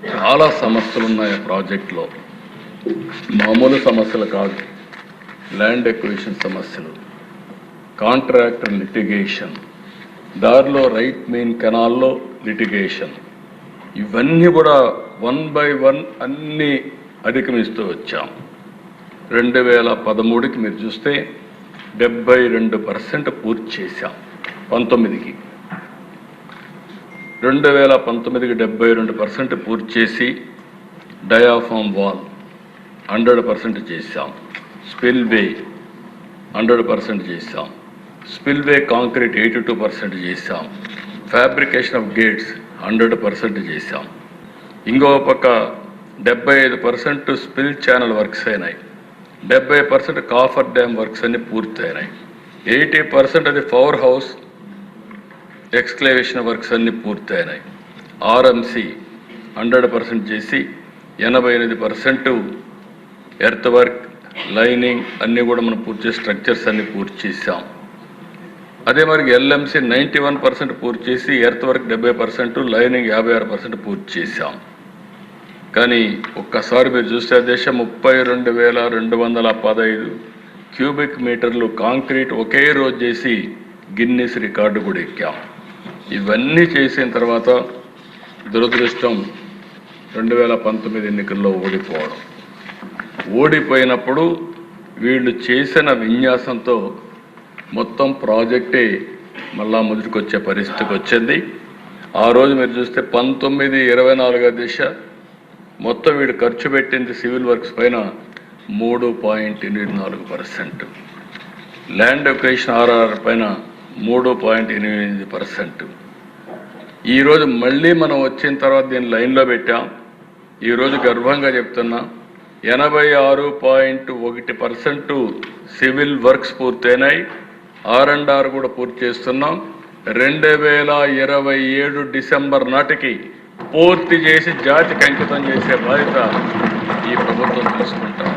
చాలా సమస్యలు ఉన్నాయి ఆ ప్రాజెక్టులో. మామూలు సమస్యలు కాదు. ల్యాండ్ ఎక్విజిషన్ సమస్యలు, కాంట్రాక్టర్ లిటిగేషన్, దారిలో రైట్ మెయిన్ కెనాల్లో లిటిగేషన్, ఇవన్నీ కూడా 1 by 1 అన్నీ అధిగమిస్తూ వచ్చాం. 2013కి మీరు చూస్తే 72% పూర్తి చేశాం. 19కి 2019కి 72% పూర్తి చేసి డయాఫామ్ వాల్ 100% చేశాం. స్పిల్వే 100% చేశాం. స్పిల్వే కాంక్రీట్ 82% చేశాం. ఫ్యాబ్రికేషన్ ఆఫ్ గేట్స్ 100% చేశాం. ఇంకో పక్క 75% స్పిల్ ఛానల్ వర్క్స్ అయినాయి. 70% కాఫర్ డ్యామ్ వర్క్స్ అన్ని పూర్తయినాయి. 80% అది పవర్ హౌస్ ఎక్స్క్లేవేషన్ వర్క్స్ అన్ని పూర్తయినాయి. ఆర్ఎంసి 100% చేసి 88% ఎర్త్ వర్క్, లైనింగ్ అన్నీ కూడా మనం పూర్తి చేసి స్ట్రక్చర్స్ అన్ని పూర్తి చేసాం. అదే మరి ఎల్ఎంసి 91% పూర్తి చేసి ఎర్త్ వర్క్ 70%, లైనింగ్ 56% పూర్తి చేశాం. కానీ ఒక్కసారి మీరు చూస్తే దేశం 32,215 క్యూబిక్ మీటర్లు కాంక్రీట్ ఒకే రోజు చేసి గిన్నిస్ రికార్డు కూడా ఎక్కాం. ఇవన్నీ చేసిన తర్వాత దురదృష్టం 2019 ఎన్నికల్లో ఓడిపోవడం. ఓడిపోయినప్పుడు వీళ్ళు చేసిన విన్యాసంతో మొత్తం ప్రాజెక్టే మళ్ళా మొదటికొచ్చే పరిస్థితికి వచ్చింది. ఆ రోజు మీరు చూస్తే 19-24 దిశ మొత్తం వీడు ఖర్చు పెట్టింది సివిల్ వర్క్స్ పైన 3.84%, ల్యాండ్ ఎక్విజిషన్ ఆర్ఆర్ పైన 3.88%. ఈరోజు మళ్ళీ మనం వచ్చిన తర్వాత దీన్ని లైన్లో పెట్టాం. ఈరోజు గర్వంగా చెప్తున్నా 86.1% సివిల్ వర్క్స్ పూర్తయినాయి. R&R కూడా పూర్తి చేస్తున్నాం. 2027 డిసెంబర్ నాటికి పూర్తి చేసి జాతికి అంకితం చేసే బాధ్యత ఈ ప్రభుత్వం తీసుకుంటాం.